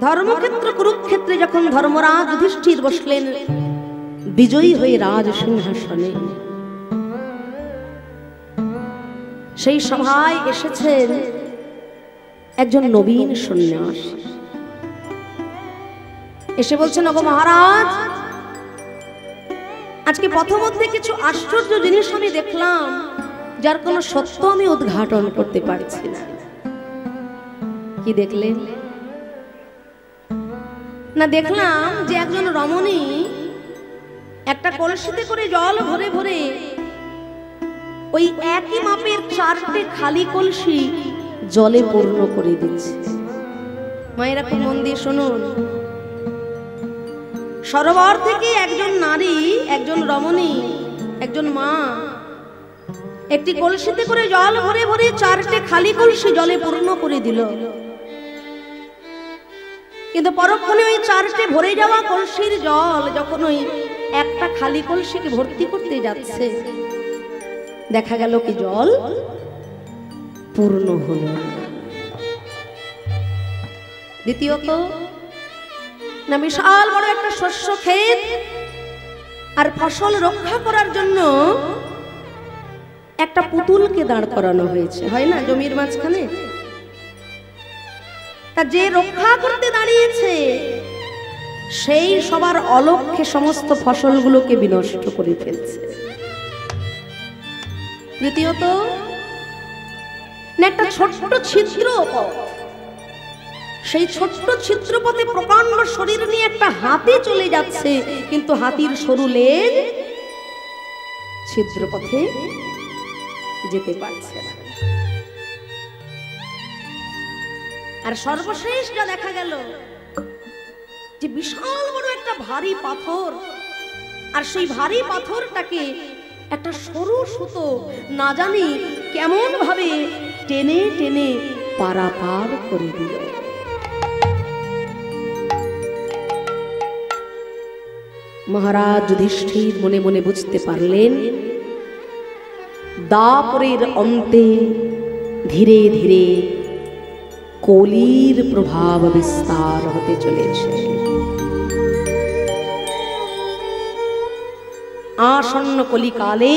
ধর্মক্ষেত্র কুরুক্ষেত্রে যখন ধর্মরাজ যুধিষ্ঠির বসলেন বিজয়ী হয়ে রাজ সিংহাসনে, সেই সভায় এসেছেন একজন নবীন সন্ন্যাসী। এসে বলছেন, ওগো মহারাজ, আজকে পথমধ্যে কিছু আশ্চর্য জিনিস আমি দেখলাম, যার কোনো সত্য আমি উদ্ঘাটন করতে পারছি না। কি দেখলেন? না, দেখলাম যে একজন রমণী একটা কলসিতে করে জল ভরে ভরে ওই একই মাপের 4টে খালি কলসি জলে পূর্ণ করে দিচ্ছে। মায়েরা খুব মন দিয়ে শুনুন। সরোবর থেকে একজন নারী, একজন রমণী, একজন মা একটি কলসিতে করে জল ভরে ভরে 4টে খালি কলসি জলে পূর্ণ করে দিল। কিন্তু পরক্ষণে ওই 4টে ভরে যাওয়া কলসির জল যখন ওই একটা খালি কলসিকে ভর্তি করতে যাচ্ছে, দেখা গেল কি জল পূর্ণ হলো। দ্বিতীয়ত, না বিশাল বড় একটা শস্য ক্ষেত, আর ফসল রক্ষা করার জন্য একটা পুতুলকে দাঁড় করানো হয়েছে, হয় না জমির মাঝখানে? তা যে রক্ষা করতে দাঁড়িয়েছে সেই সবার অলক্ষ্যে সমস্ত ফসলগুলোকে বিনষ্ট করে ফেলছে। দ্বিতীয়ত, একটা ছোট্ট ছিদ্র পথ, সেই ছোট্ট ছিদ্রপথে প্রকাণ্ড শরীর নিয়ে একটা হাতি চলে যাচ্ছে, কিন্তু হাতির সরু লেজ ছিদ্রপথে যেতে পারছে না। আর সর্বশেষ যা দেখা গেল যে বিশাল বড় একটা ভারী পাথর, আর সেই ভারী পাথরটাকে একটা সরু সুতো না জানি কেমন ভাবে টেনে টেনে পারাপার করে দিল। মহারাজ যুধিষ্ঠির মনে মনে বুঝতে পারলেন, দাপরের অন্তে ধীরে ধীরে কলির প্রভাব বিস্তার হতে চলেছে। আসন্ন কলিকালে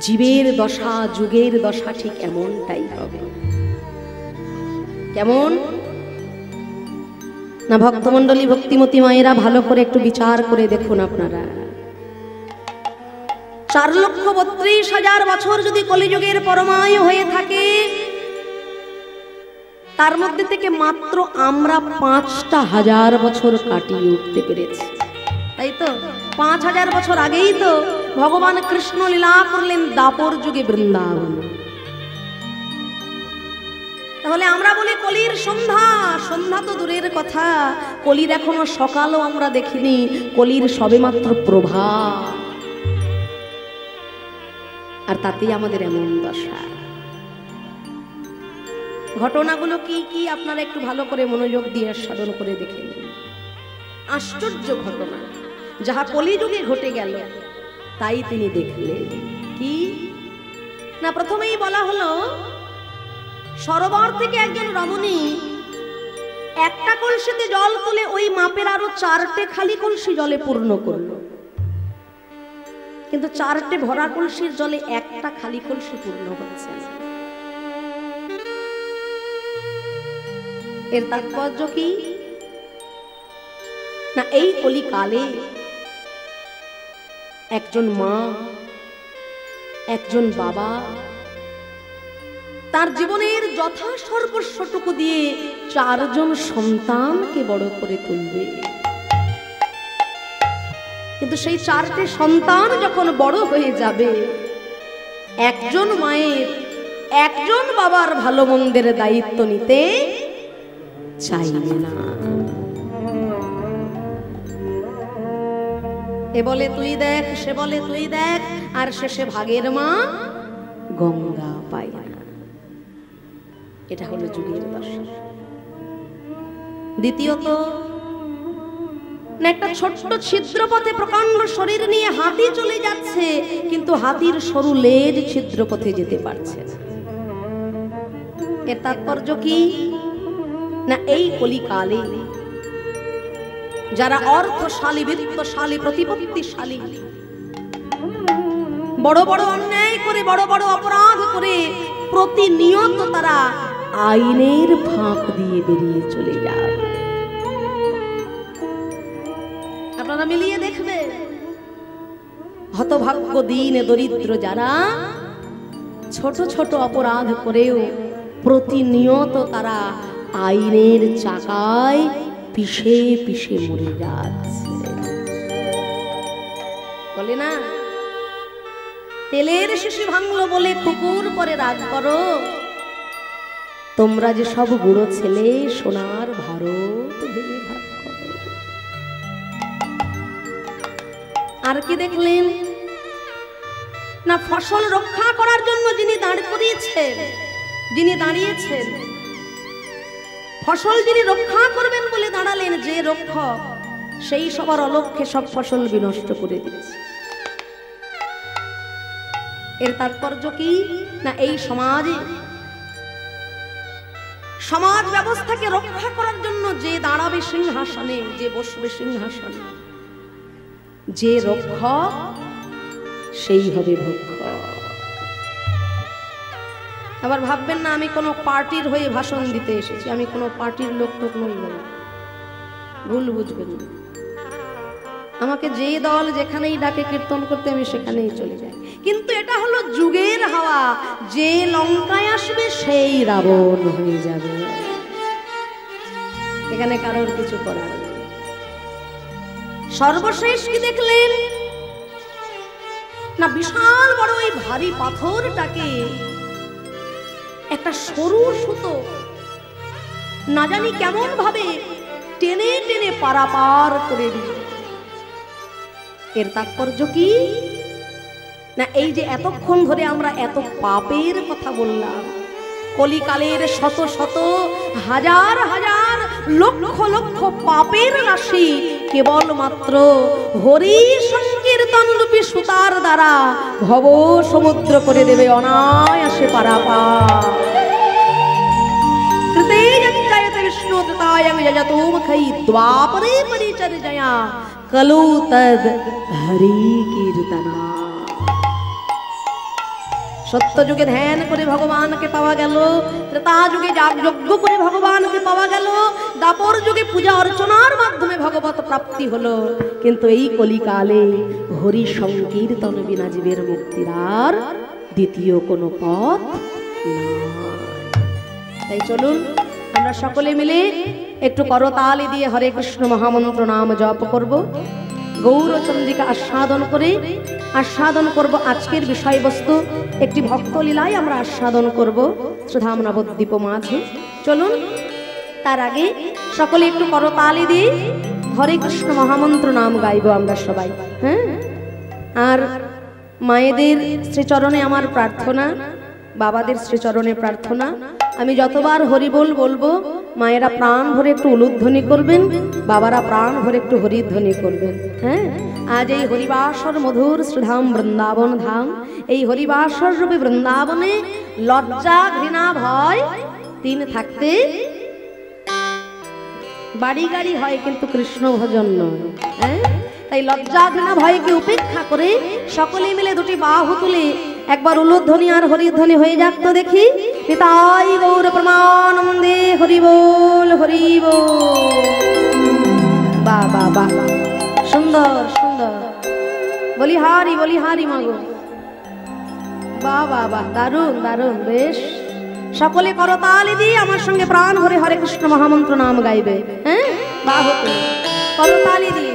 জীবের দশা, যুগের দশা ঠিক এমনটাই হবে। কেমন না ভক্তমণ্ডলী, ভক্তিমতী মায়েরা, ভালো করে একটু বিচার করে দেখুন আপনারা। 4,32,000 বছর যদি কলিযুগের পরমায়ু হয়ে থাকে, তার মধ্যে থেকে মাত্র আমরা 5,000 বছর কাটিয়ে উঠতে পেরেছি, তাই তো? 5,000 বছর আগেই তো ভগবান কৃষ্ণ লীলা করলেন দাপর যুগে বৃন্দাবন। তাহলে আমরা বলি কলির সন্ধ্যা, সন্ধ্যা তো দূরের কথা, কলির এখনো সকালও আমরা দেখিনি, কলির সবেমাত্র প্রভাব, আর তাতেই আমাদের এমন দশা। ঘটনাগুলো কি কি আপনারা একটু ভালো করে মনোযোগ দিয়ে সাধন করে দেখে নিন। আশ্চর্য ঘটনা, যাহা কলিযুগে ঘটে গেল তাই তিনি দেখলেন। কি না, প্রথমেই বলা হলো সরোবর থেকে একজন রমণী একটা কলসিতে জল তুলে ওই মাপের আরো 4টে খালি কলসি জলে পূর্ণ করল, কিন্তু 4টে ভরা কলসির জলে একটা খালি কলসি পূর্ণ হচ্ছে। এর তাৎপর্য কি না, এই কলিকালে একজন মা, একজন বাবা তার জীবনের যথা সর্বস্বটুকু দিয়ে 4 জন সন্তানকে বড় করে তুলবে, কিন্তু সেই 4টে সন্তান যখন বড় হয়ে যাবে, একজন মায়ের, একজন বাবার ভালো মন্দের দায়িত্ব নিতে চাইবে না। এ বলে তুই দেখ, সে বলে তুই দেখ, আর শেষে ভাগের মা গঙ্গা পায় না। এটা হলো যুগের দশা। দ্বিতীয়ত, একটা ছোট্ট ছিদ্রপথে প্রকাণ্ড শরীর নিয়ে হাতি চলে যাচ্ছে, কিন্তু হাতির সরু লেজ ছিদ্রপথে যেতে পারছে না। এর তাৎপর্য কি না এই কলিকালে যারা অর্থশালী, বৃত্তশালী, প্রতিপত্তিশালী, বড় বড় অন্যায় করে, বড় বড় অপরাধ করে প্রতিনিয়ত তারা আইনের ফাঁক দিয়ে বেরিয়ে চলে যায়। আপনারা মিলিয়ে দেখবেন, হতভাগ্য দীন দরিদ্র যারা ছোট ছোট অপরাধ করেও প্রতিনিয়ত তারা আইনের চাকায় পিষে পিষে মরে যাচ্ছে। বলে না, তেলের শিশি ভাঙলো বলে কুকুর পরে রাগ করো, তোমরা যে সব বুড়ো ছেলে সোনার ভারত ভেঙে ভাগ করো। আর কি দেখলেন না, ফসল রক্ষা করার জন্য যিনি দাঁড় করিয়েছেন, যিনি দাঁড়িয়েছেন, ফসল যিনি রক্ষা করবেন বলে দাঁড়ালেন, যে রক্ষক, সেই সবার অলক্ষ্যে সব ফসল বিনষ্ট করে দিচ্ছে। এর তাৎপর্য কি না, এই সমাজে, সমাজ ব্যবস্থাকে রক্ষা করার জন্য যে দাঁড়াবে সিংহাসনে, যে বসবে সিংহাসনে, যে রক্ষক সেই হবে ভক্ষক। আবার ভাববেন না আমি কোনো পার্টির হয়ে ভাষণ দিতে এসেছি, আমি কোনো পার্টির লোক টোক নই, ভুল বুঝবেন না। আমাকে যে দল যেখানেই ডাকে কীর্তন করতে আমি সেখানেই চলে যাই, কিন্তু এটা হলো যুগের হাওয়া, যে লঙ্কায় আসবে সেই রাবণ হয়ে যাবে, এখানে কারোর কিছু করার নেই। সর্বশেষ কি দেখলেন না, বিশাল বড় ওই ভারী পাথরটাকে একটা সরু সুতো না জানি কেমন ভাবে টেনে টেনে পারাপার করে দিল। এর তাৎপর্য কি না, এই যে এতক্ষণ ধরে আমরা এত পাপের কথা বললাম, কলিকালের শত শত হাজার হাজার লক্ষ লক্ষ পাপের রাশি কেবলমাত্র হরি সংকীর্তন রূপী সুতার দ্বারা ভব সমুদ্র করে দেবে অনায়াসে পারাপার। বিষ্ণু দ্বাপরে পরিচর্যয়া কলু তদ হরি কীর্তনা। সত্য যুগে ধ্যান করে ভগবানকে পাওয়া গেল, ত্রেতা যুগে যাগযজ্ঞ করে ভগবানকে পাওয়া গেল, দাপর যুগে পূজা অর্চনার মাধ্যমে ভগবত প্রাপ্তি হলো, কিন্তু এই কলিকালে হরি সংকীর্তন বিনা জীবের মুক্তির আর দ্বিতীয় কোনো পথ নয়। তাই চলুন আমরা সকলে মিলে একটু করতালি দিয়ে হরে কৃষ্ণ মহামন্ত্র নাম জপ করব, গৌরচন্দ্রিকা আস্বাদন করব। আজকের বিষয়বস্তু একটি ভক্তলীলায় আমরা আস্বাদন করব সুধাম নবদ্বীপ মাঝে। চলুন তার আগে সকলে একটু করতালি দিয়ে হরে কৃষ্ণ মহামন্ত্র নাম গাইব আমরা সবাই। হ্যাঁ, আর মায়েদের শ্রীচরণে আমার প্রার্থনা, বাবাদের শ্রীচরণে প্রার্থনা, আমি যতবার হরিবোল বলবো মায়েরা প্রাণ ভরে একটু উলুধ্বনি করবেন, বাবারা প্রাণ ভরে একটু হরিধ্বনি করবেন। হ্যাঁ, আজ এই হরিবাসর মধুর শ্রীধাম বৃন্দাবন ধাম, এই হরিবাসর রূপে বৃন্দাবনে লজ্জা ঘৃণা ভয় তিন থাকতে বাড়ি গাড়ি হয়, কিন্তু কৃষ্ণ ভজন নয়। হ্যাঁ, তাই লজ্জা ঘৃণা ভয়কে উপেক্ষা করে সকলে মিলে দুটি বাহু তুলে একবার উলুধ্বনি আর হরিধ্বনি হয়ে যাক তো দেখি। নিতাই গৌর প্রমানন্দে হরি বল হরি বল। বাহ বাহ বাহ, সুন্দর সুন্দর, বলি হারি মাগো। বাহ বাহ বাহ, দারুণ দারুণ, বেশ। সকলে করতালি দিয়ে আমার সঙ্গে প্রাণ ভরে হরে কৃষ্ণ মহামন্ত্র নাম গাইবে। হ্যাঁ, বাহু তুলে করতালি দিয়ে।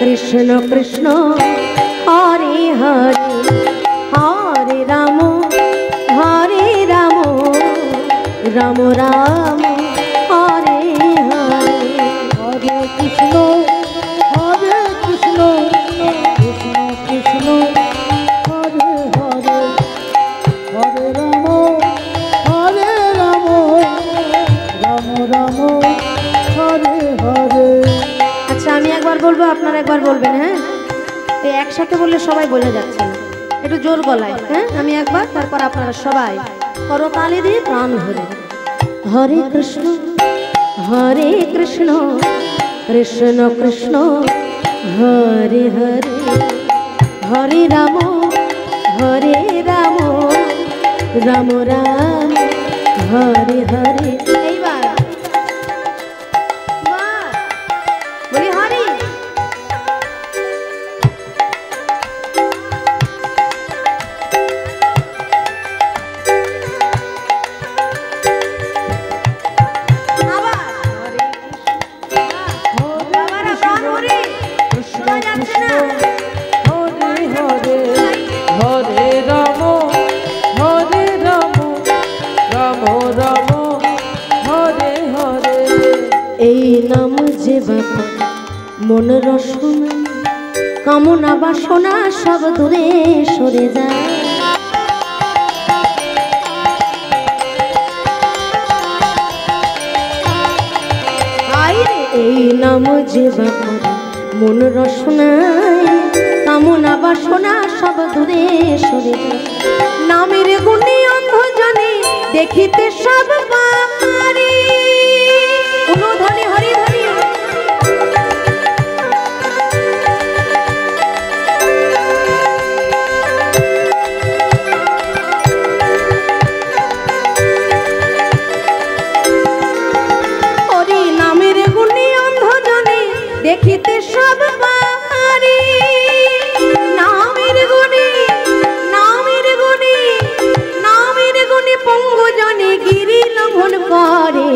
কৃষ্ণ কৃষ্ণ হরে হরে হরে রাম রাম রাম হরে হরে হরে কৃষ্ণ কৃষ্ণ কৃষ্ণ হরে হরে হরে রাম রাম রাম হরে হরে। আচ্ছা আমি একবার বলবো, আপনারা একবার বলবেন। হ্যাঁ, এই একসাথে বললে সবাই বোঝা যাচ্ছে না, একটু জোর গলায়। হ্যাঁ, আমি একবার, তারপর আপনারা সবাই করতালি দিয়ে প্রাণ ভরে হরে কৃষ্ণ কৃষ্ণ কৃষ্ণ হরে হরে হরে রাম রাম রাম হরে হরে। এইবার বলি হরি। মন রসনা কামনা বাসনা সব দূরে সরে যায়। এই নাম যে বাবা মন রসনায় কামনা বাসনা সব দূরে সরে যায়। নামের গুণে অন্ধ জানে দেখিতে সব পারে। অনুধ্বনি হরি হরি। দেখিতে সব পারি নামের গুণে পঙ্গু জনে গিরি লঙ্ঘন করে।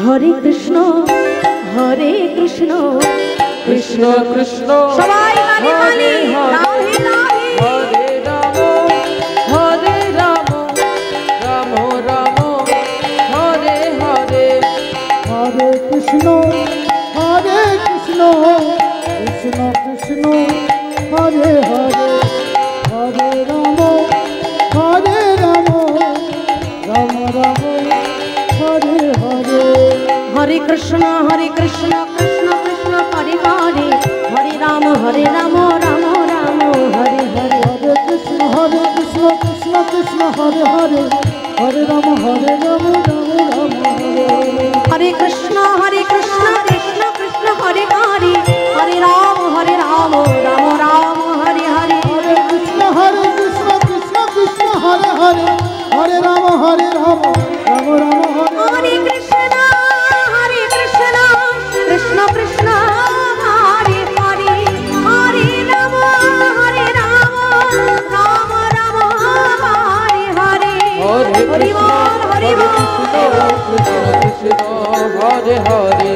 হরে কৃষ্ণ কৃষ্ণ কৃষ্ণ সবাই মালি মালি রাধে রাধে হরে রাম রাম রাম হরে হরে হরে কৃষ্ণ কৃষ্ণ কৃষ্ণ হরে হরে হরে রাম রাম রাম হরে হরে। হরে কৃষ্ণ কৃষ্ণ কৃষ্ণ হরে হরে হরে রাম রাম রাম হরে হরে। হরে কৃষ্ণ কৃষ্ণ কৃষ্ণ হরে হরে হরে রাম রাম রাম হরে হরে। হরে কৃষ্ণ কৃষ্ণ কৃষ্ণ হরে হরে হরে রাম রাম রাম হরে হরে। হরে কৃষ্ণ কৃষ্ণ কৃষ্ণ হরে হরে হরে রাম রাম রাম হরে। হরে কৃষ্ণ কৃষ্ণ কৃষ্ণ হরে হরে হরে রাম রাম রাম হরে হরে। হরে হরি বল হরি বল। কৃষ্ণ কৃষ্ণ হরে হরে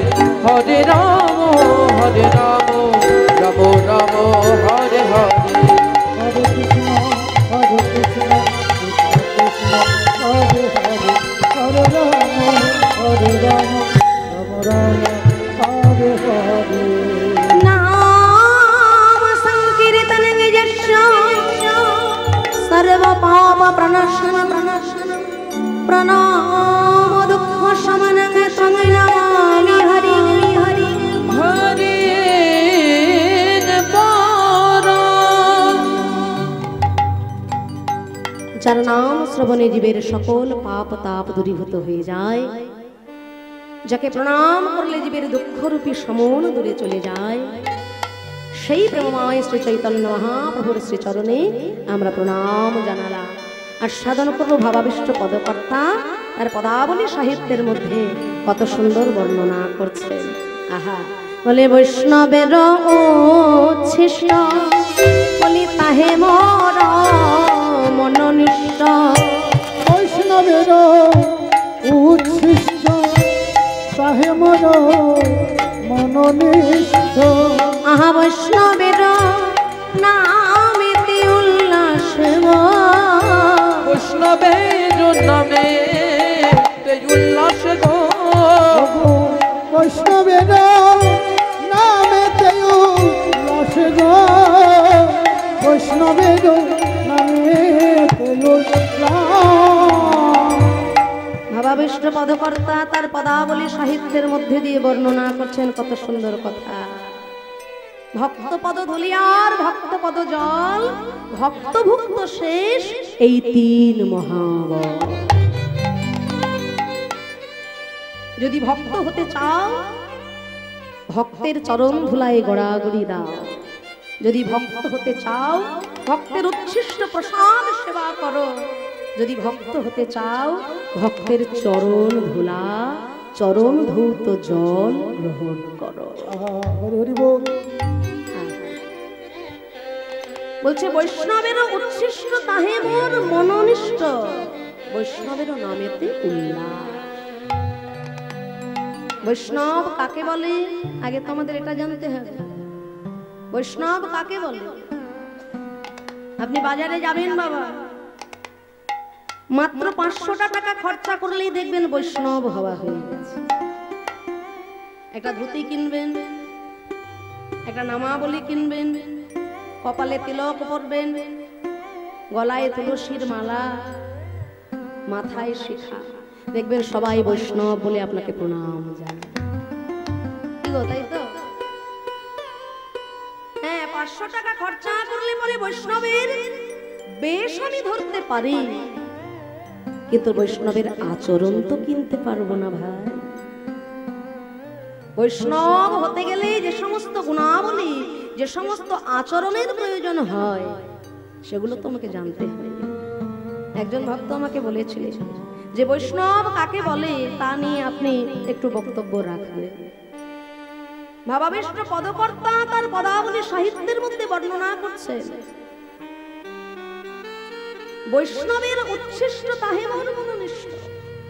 হরে রাম রাম রাম হরে হরে। হরে কৃষ্ণ কৃষ্ণ কৃষ্ণ হরে হরে হরে রাম রাম হরে হরে। नाम संकीर्तन यस्य सर्व पाप प्रणाशन प्रणाम दुख शमन त्वं नमामि हरि हरि হরে যার নাম শ্রবণে জীবের সকল পাপ তাপ দূরীভূত হয়ে যায়, যাকে প্রণাম করলে জীবের দুঃখরূপী সমন দূরে চলে যায়, সেই প্রেমময় শ্রী চৈতন্য মহাপ্রভুর শ্রীচরণে আমরা প্রণাম জানালাম আর সাধন করব ভাবাবিষ্ট পদকর্তা তার পদাবলী সাহিত্যের মধ্যে কত সুন্দর বর্ণনা করছেন। আহা বলে বৈষ্ণবের উচ্ছিষ্ট বলি তাহে মর মননিষ্ঠ। বৈষ্ণবের উচ্ছিষ্ট তাহে মর মননিষ্ঠ। আহা বৈষ্ণবের নামেতে উল্লাস গো, বৈষ্ণবের নামে উল্লাস গো, বৈষ্ণবের নামেতে উল্লাস গো, বৈষ্ণবের নামেতে উল্লাস। বাবা বিষ্ণু পদকর্তা তার পদাবলী সাহিত্যের মধ্যে দিয়ে বর্ণনা করছেন কত সুন্দর কথা। ভক্ত পদ ধুলি আর ভক্ত পদ জল, ভক্ত ভুক্ত শেষ এই তিন মহাবল। যদি ভক্ত হতে চাও ভক্তের চরণ ধুলায় গড়াগড়ি দাও, যদি ভক্ত হতে চাও ভক্তের উচ্ছিষ্ট প্রসাদ সেবা করো, যদি ভক্ত হতে চাও ভক্তের চরণ ধুলা চরণ ধৌত জল গ্রহণ করো। হরি হরি বল। বলছে বৈষ্ণবের উচ্ছিষ্ট তাহে মোর মননিষ্ঠ, বৈষ্ণবের নামেতে উল্লাস। বৈষ্ণব কাকে বলে আগে তোমাদের এটা জানতে হবে। বৈষ্ণব কাকে বলে? আপনি বাজারে যাবেন বাবা, মাত্র 500 টাকা খরচা করলেই দেখবেন বৈষ্ণব হওয়া হয়ে গেছে। একটা ধুতি কিনবেন, একটা নামাবলী কিনবেন, কপালে তিলক পরবেন, গলায় তুলসীর মালা, মাথায় শিখা, দেখবেন সবাই বৈষ্ণব বলে আপনাকে প্রণাম জানায়। কি গো, তাই তো? হ্যাঁ, 500 টাকা খরচা করলে পরে বৈষ্ণবের বেশ আমি ধরতে পারি, কিন্তু বৈষ্ণবের আচরণ তো কিনতে পারবো না ভাই। বৈষ্ণব হতে গেলে যে সমস্ত গুণাবলী, যে সমস্ত আচরণের প্রয়োজন হয় সেগুলো তোমাকে জানতে হবে। একজন ভক্ত আমাকে বলেছিলেন যে বৈষ্ণব কাকে বলে তা নিয়ে আপনি একটু বক্তব্য রাখবেন। ভাবাবিষ্ট পদকর্তা তার পদাবলী সাহিত্যের মধ্যে বর্ণনা করছেন বৈষ্ণবের উচ্ছিষ্ট তাহে মোর মননিষ্ঠ।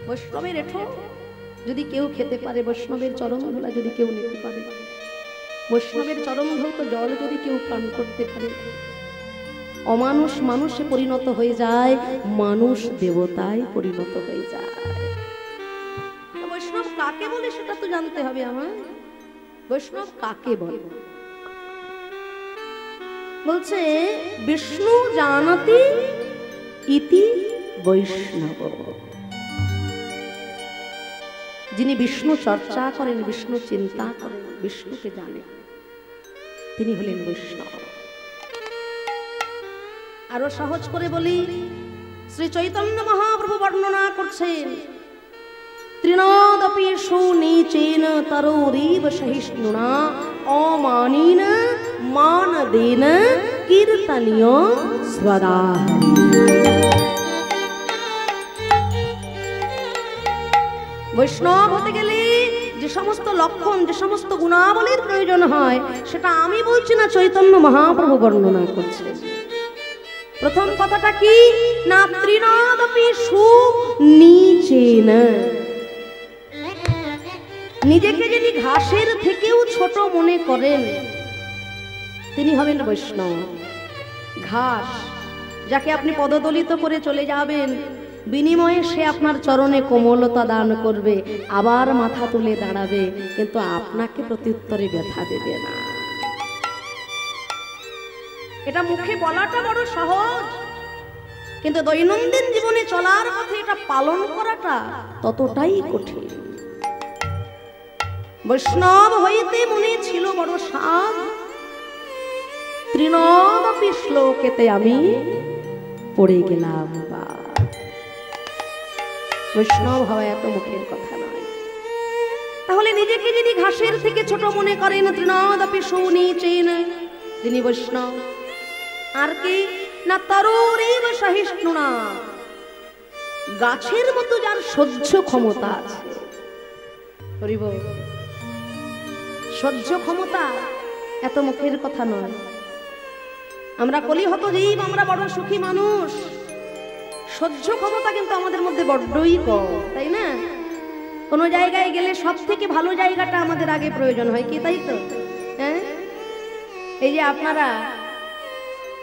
বৈষ্ণবের এঠো যদি কেউ খেতে পারে, বৈষ্ণবের চরণ ধুলা যদি কেউ নিতে পারে, বৈষ্ণবের চরণ ধৌত জল যদি কেউ পান করতে পারে, অমানুষ মানুষে পরিণত হয়ে যায়, মানুষ দেবতায় পরিণত হয়ে যায়। বৈষ্ণব কাকে বলে সেটা তো জানতে হবে আমার। বৈষ্ণব কাকে বলে? বলছে বিষ্ণু জানাতি ইতি বৈষ্ণব। যিনি বিষ্ণু চর্চা করেন, বিষ্ণু চিন্তা করেন, বিষ্ণুকে জানেন, তিনি হলেন বৈষ্ণব। আরো সহজ করে বলি, শ্রী চৈতন্য মহাপ্রভু বর্ণনা করছেন ত্রিনাদপি সুনীচেন তরোরিব সহিষ্ণুনা অমানিন মানদেন কীর্তনীয় স্বদা। বৈষ্ণব হতে গেলে যে সমস্ত লক্ষণ, যে সমস্ত গুণাবলীর প্রয়োজন হয় সেটা আমি বলছি না, চৈতন্য মহাপ্রভু বর্ণনা করছেন। প্রথম কথাটা কি না, ত্রিনাদপি সুনীচেন, নিজেকে যিনি ঘাসের থেকেও ছোট মনে করেন তিনি হবেন বৈষ্ণব। ঘাস যাকে আপনি পদদলিত করে চলে যাবেন, বিনিময়ে সে আপনার চরণে কোমলতা দান করবে, আবার মাথা তুলে দাঁড়াবে, কিন্তু আপনাকে প্রত্যুত্তরে ব্যথা দেবে না। এটা মুখে বলাটা বড় সহজ, কিন্তু দৈনন্দিন জীবনে চলার পথে এটা পালন করাটা ততটাই কঠিন। বৈষ্ণব হইতে মনে ছিল বড় সাধ, ত্রিনদপি শ্লোকেতে আমি পড়ে গেলাম। বা বৈষ্ণব হওয়া এত মুখের কথা নয়। তাহলে নিজেকে যিনি ঘাসের থেকে ছোট মনে করেন, ত্রিনদপি সুনীচেন, যিনি বৈষ্ণব। আর কি না, তরোরিব সহিষ্ণুনা, গাছের মতো যার সহ্য ক্ষমতা আছে। হরিব, সহ্য ক্ষমতা এত মুখের কথা নয়। আমরা কলিহত জীব, আমরা বড় সুখী মানুষ, সহ্য ক্ষমতা কিন্তু আমাদের মধ্যে বড্ডই কম, তাই না? কোনো জায়গায় গেলে সব থেকে ভালো জায়গাটা আমাদের আগে প্রয়োজন হয়, কি তাই তো? হ্যাঁ, এই যে আপনারা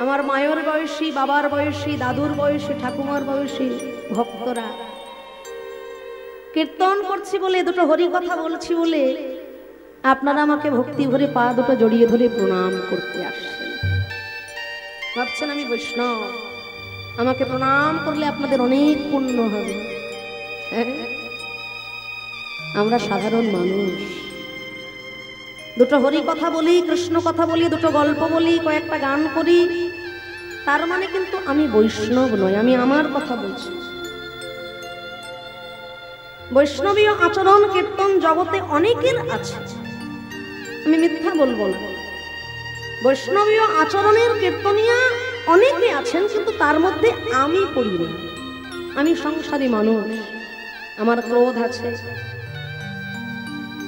আমার মায়ের বয়সী, বাবার বয়সী, দাদুর বয়সী, ঠাকুমার বয়সী ভক্তরা কীর্তন করছি বলে, দুটো হরি কথা বলছি বলে আপনারা আমাকে ভক্তি ভরে পা দুটো জড়িয়ে ধরে প্রণাম করতে আসছেন। ভাবছেন আমি বৈষ্ণব, আমাকে প্রণাম করলে আপনাদের অনেক পুণ্য হবে। আমরা সাধারণ মানুষ, দুটো হরি কথা বলি, কৃষ্ণ কথা বলি, দুটো গল্প বলি, কয়েকটা গান করি, তার মানে কিন্তু আমি বৈষ্ণব নই। আমি আমার কথা বলছি। বৈষ্ণবীয় আচরণ কীর্তন জগতে অনেকের আছে, আমি মিথ্যা বলবো না। বৈষ্ণবীয় আচরণের কীর্তনিয়া অনেকে আছেন, কিন্তু তার মধ্যে আমি পড়ি না। আমি সংসারী মানুষ, আমার ক্রোধ আছে,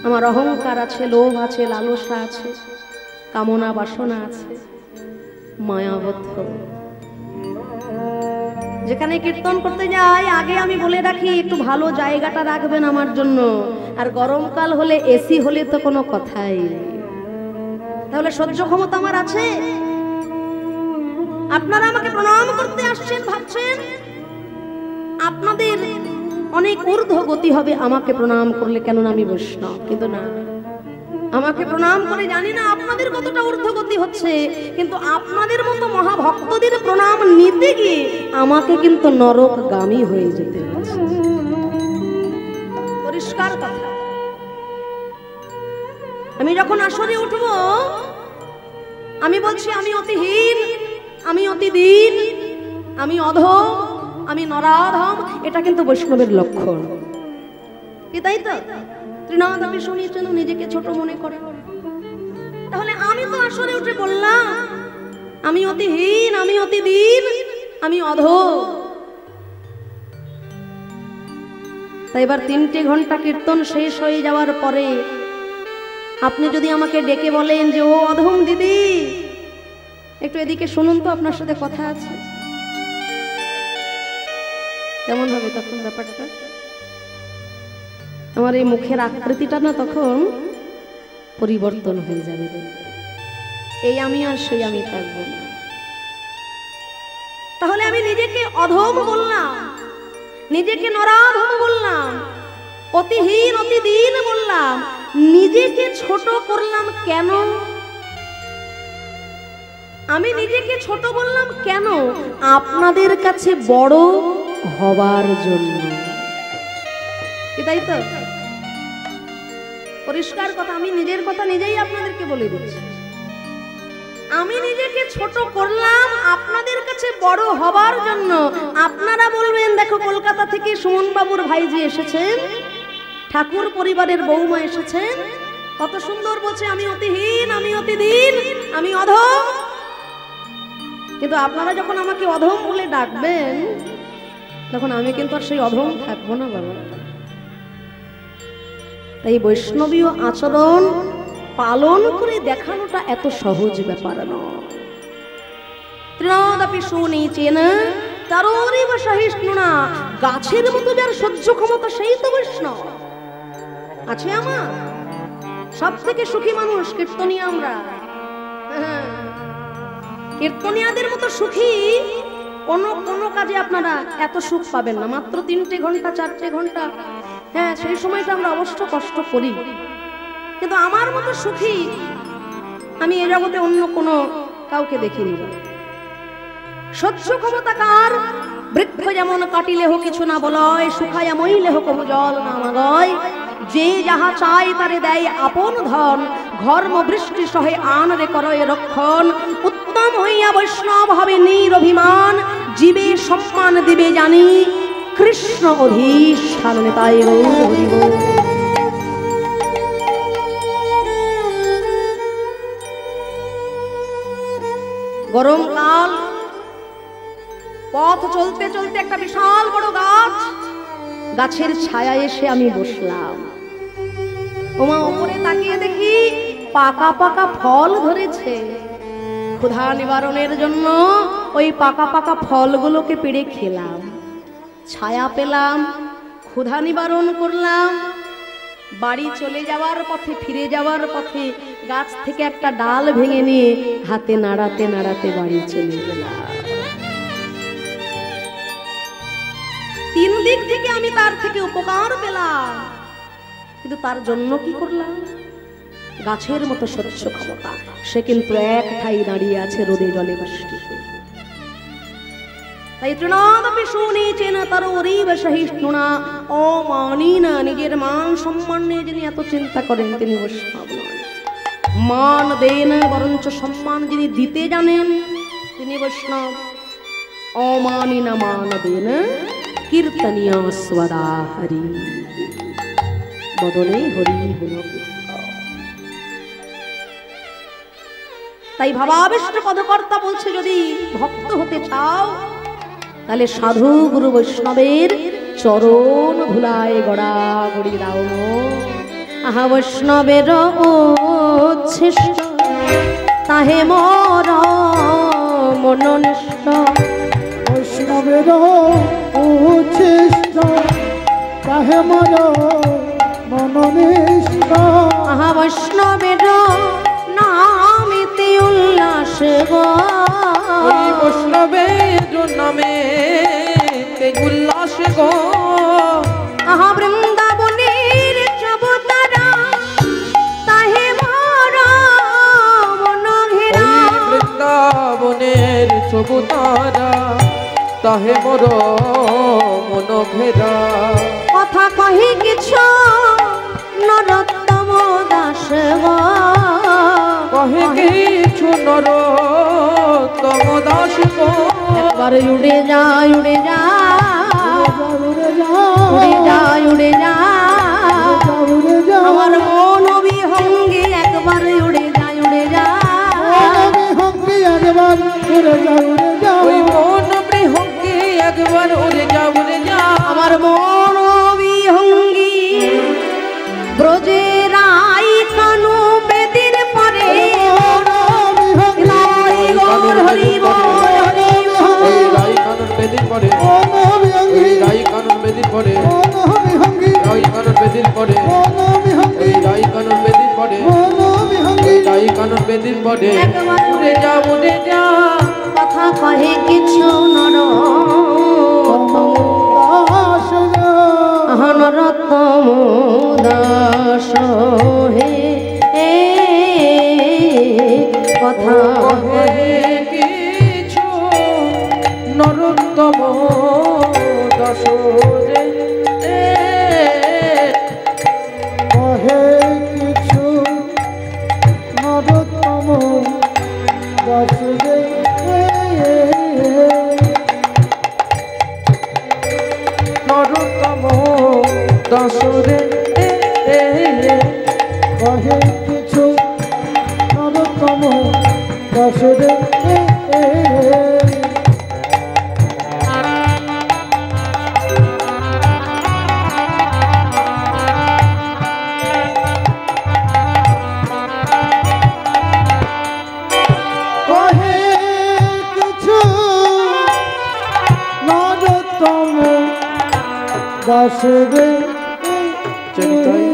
আমার অহংকার আছে, লোভ আছে, লালসা আছে, কামনা বাসনা আছে, মায়াবদ্ধ। যেখানে কীর্তন করতে যাই আগে আমি বলে রাখি একটু ভালো জায়গাটা রাখবেন আমার জন্য। আর গরমকাল হলে এসি হলে তো কোনো কথাই নেই। তাহলে সহ্য ক্ষমতা আমার আছে? আপনারা আমাকে প্রণাম করতে আসছেন, ভাবছেন আপনাদের অনেক ঊর্ধ্ব গতি হবে আমাকে প্রণাম করলে, কেননা আমি বৈষ্ণব। কিন্তু না, আমাকে প্রণাম করে জানি না আপনাদের কতটা ঊর্ধ্বগতি হচ্ছে, কিন্তু আপনাদের মতো মহাভক্তদের প্রণাম নিতে গিয়ে আমাকে কিন্তু নরকগামী হয়ে যেতে হচ্ছে। পরিষ্কার কথা। আমি যখন আসরে উঠব আমি বলছি আমি অতিহীন, আমি অতিদীন, আমি অধম, আমি নরাধম। এটা কিন্তু বৈষ্ণবের লক্ষণ, কি তাই তো? তৃণাদাপি শুনিয়েছেন, নিজেকে ছোট মনে করে। তাহলে আমি তো আসরে উঠে বললাম আমি অতিহীন, আমি অতিদীন, আমি অধম। তাই এবার 3টে ঘন্টা কীর্তন শেষ হয়ে যাওয়ার পরে আপনি যদি আমাকে ডেকে বলেন যে ও অধম দিদি, একটু এদিকে শুনুন তো, আপনার সাথে কথা আছে, কেমন হবে তখন ব্যাপারটা? আমার এই মুখের আকৃতিটা না তখন পরিবর্তন হয়ে যাবে। এই আমি আর সেই আমি থাকবো না। তাহলে আমি নিজেকে অধম বললাম, নিজেকে নরাধম বললাম, অতিহীন অতিদীন বললাম, নিজেকে ছোট করলাম কেন? আমি নিজেকে ছোট বললাম কেন? আপনাদের কাছে বড় হবার জন্য, তাই তো? পরিষ্কার কথা, আমি নিজের কথা নিজেই আপনাদেরকে বলে দিচ্ছি। আমি নিজেকে ছোট করলাম আপনাদের কাছে বড় হবার জন্য। আপনারা বলবেন দেখো কলকাতা থেকে সুমন বাবুর ভাইজি এসেছেন, ঠাকুর পরিবারের বৌমা এসেছেন, কত সুন্দর বলছে আমি অতিহীন, আমি অতিদীন, আমি অধম। কিন্তু আপনারা যখন আমাকে অধম বলে ডাকবেন তখন আমি কিন্তু আর সেই অধম থাকবো না বাবা। তাই বৈষ্ণবীয় আচরণ পালন করে দেখানোটা এত সহজ ব্যাপার নয়। তৃণাদাপি শুনিয়েছেন তারোরিব সহিষ্ণুনা, গাছের মতো যার সহ্য ক্ষমতা সেই তো বৈষ্ণব। আছে আমার সব থেকে সুখী মানুষ কীর্তনিয়া আমরা। কীর্তনিয়াদের মতো সুখী কোনো কাজে আপনারা এত সুখ পাবেন না। মাত্র 3টে ঘন্টা 4টে ঘন্টা, হ্যাঁ সেই সময়টা আমরা অবশ্য কষ্ট করি, কিন্তু আমার মতো সুখী আমি এ জগতে অন্য কোনো কাউকে দেখিনি। সহ্য ক্ষমতা কার? বৃক্ষ যেমন কাটিলে হোক কিছু না বলয়, শুকাইয়া মইলে হোক জল না মাগয়, যে যাহা চাই তারে দেয় আপন ধন, ঘর্ম বৃষ্টি সহে আন রে করয় রক্ষণ, উত্তম হইয়া বৈষ্ণব হবে নিরভিমান, জীবে সম্মান দিবে জানি কৃষ্ণ অধীষ্ঠান তাই হরিব। গরমকাল, পথ চলতে চলতে একটা বিশাল বড় গাছ, গাছের ছায়ায় এসে আমি বসলাম। ওমা উপরে তাকিয়ে দেখি পাকা পাকা ফল ধরেছে। ক্ষুধা নিবারণের জন্য ওই পাকা পাকা ফলগুলোকে পেড়ে খেলাম, ছায়া পেলাম, ক্ষুধা নিবারণ করলাম, বাড়ি চলে যাওয়ার পথে, ফিরে যাওয়ার পথে গাছ থেকে একটা ডাল ভেঙে নিয়ে হাতে নাড়াতে নাড়াতে বাড়ি চলে গেলাম। 3 দিক থেকে আমি তার থেকে উপকার পেলাম, কিন্তু তার জন্য কি করলাম? গাছের মতো স্বচ্ছ ক্ষমতা, সে কিন্তু এক ঠাই দাঁড়িয়ে আছে রোদে জলে বৃষ্টি। তাই তৃণাদপি শুনেছেন তার ওরিব সহিষ্ণুনা, ও মানি না, নিজের মান সম্মান নিয়ে যিনি এত চিন্তা করেন তিনি বৈষ্ণব নন। মান দেন বরঞ্চ সম্মান যিনি দিতে জানেন তিনি বৈষ্ণব। অমানি না মান দেন কীর্তনীয় স্বদা হরি, বদনে হরি হল। তাই ভাবাবিষ্ট পদকর্তা বলছে, যদি ভক্ত হতে চাও তাহলে সাধু গুরু বৈষ্ণবের চরণ ধুলায় গড়া গড়ি দাও। আহা বৈষ্ণবের উচ্ছিষ্ট তাহে মর মননিষ্ঠ, বৈষ্ণবের উচ্ছিষ্ট তাহে মর মননিষ্ঠ। আহা বৈষ্ণবের নামেতে উল্লাস গো, ওই বৈষ্ণবের নামে উল্লাস গো। আহা বৃন্দাবনের চবতারা তাহে মর মন ঘেরা, ওই বৃন্দাবনের চবতারা তাহে মোর মন ঘেরা। কথা কহি কিছু নরোত্তম দাস গো, কহে কিছু নরোত্তম দাস গো। একবার উড়ে যায় উড়ে যায় উড়ে যা উড়ে যায় উড়ে উড়ে যা যায়, আমার মন বিহঙ্গে একবার উড়ে যায় উড়ে যায়। হঙ্কি একবার উড়ে যা উড়ে যা ওই মন বৃহঙ্গে একবার উড়ে যা উড়ে যা। আমার মন বিহঙ্গি ব্রজের আই কানু বেদির পরে, হরি গৌর হরি বল হরি বল। এই রাই কানন বেদির পরে, এই রাই কানন বেদির পরে, রাই কানন বেদির পরে, এই রাই কানন বেদির পরে, এই রাই কানন বেদির পরে। উড়ে যা উড়ে যা। কথা কহে কিছু নরোত্তম, নরোত্তম দাস হে কথা কহে কিছু নরোত্তম দাস রে। কহে কিছু নরোত্তম দাস রে। নরোত্তম দাস রে। কহে কিছু নরোত্তম দাস রে। কহে কিছু নরোত্তম দাস রে। চরিতাই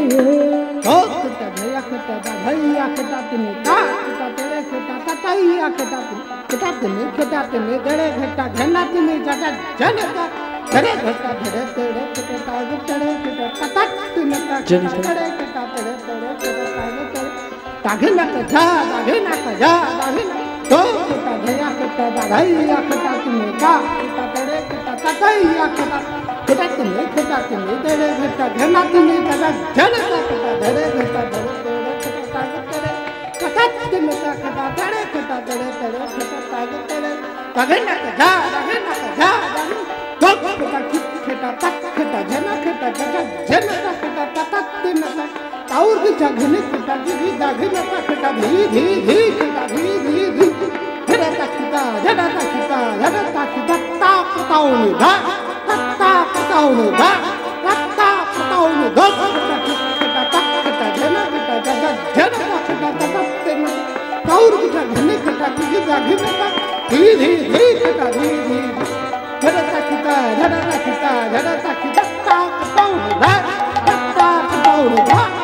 Zada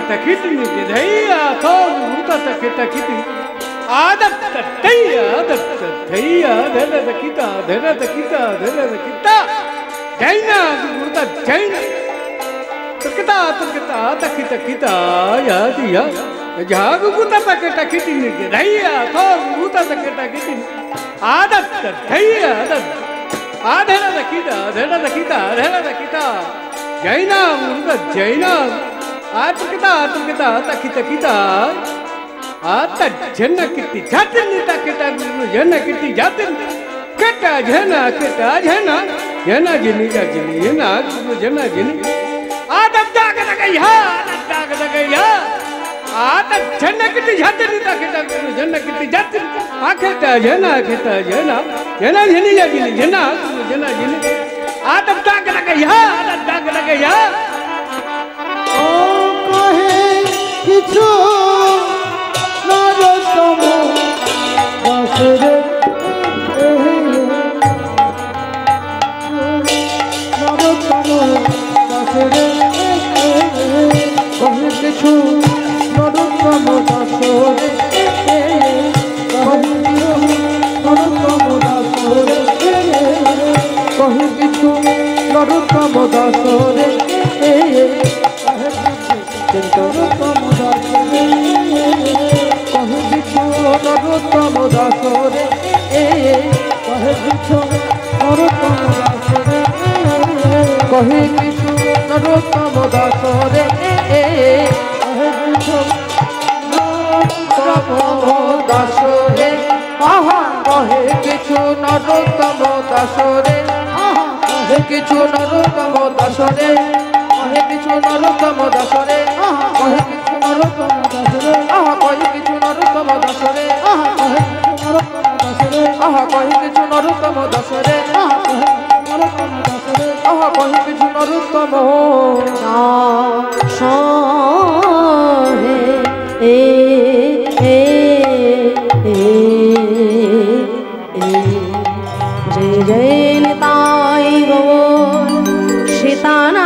takiti ni gedhaiya thom bhuta takiti adat tayya dhera takita jaina bhuta jaina takita takita ya diya jhag bhuta takiti ni gedhaiya thom bhuta takiti adat tayya adhera takita jaina bhuta jaina atukita takita ata jana kitti jatin takita jana kitti jatin keta jana jana jini jana jini adab dag gaya ata jana kitti jatin takita jana kitti jatin aketa jana jana jini jana jini adab dag gaya ও কহে কিছু নরতম দাসরে নরতম দাসরে কহে কিছু নরতম দাসরে নরতম দাসরে কহে কিছু নরতম দাসরে নরতম দাসরে কহে কিছু নরতম দাসরে কহে কিছু নরতম দাসরে কহে কিছু নরতম দাসরে কহে কিছু নরতম দাসরে আহা কহে কিছু নরতম দাসরে কহে কিছু নরতম দাসরে কহে কিছু নরতম দাসরে কহে কিছু নরতম দাসরে আহা কহে কিছু নরতম দাসরে আহা কহে কিছু নরতম দাসরে আহা কহে কিছু নরতম সহে জয় জয় নিতাই গৌর সীতানা